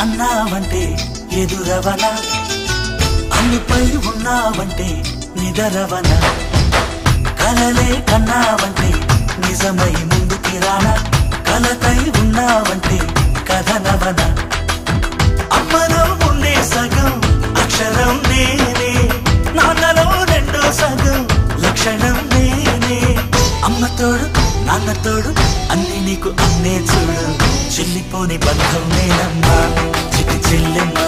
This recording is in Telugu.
అన్నావంటే ఎదురవన, అన్నిపై ఉన్నావంటే నిదరవన, కలలే కన్నావంటే నిజమై ముందుకి రానా, కలతై ఉన్నావంటే కథనవన. అమ్మలో ఉండే సగం అక్షరం నేనే, నాన్నలో రెండో సగం లక్షణం నేనే. అమ్మ తోడు నాన్న తోడు అన్ని నీకు అన్నే చూడు, చెల్లిపోని బంధం నేనమ్మా చిట్టి చెల్లెమ్మా.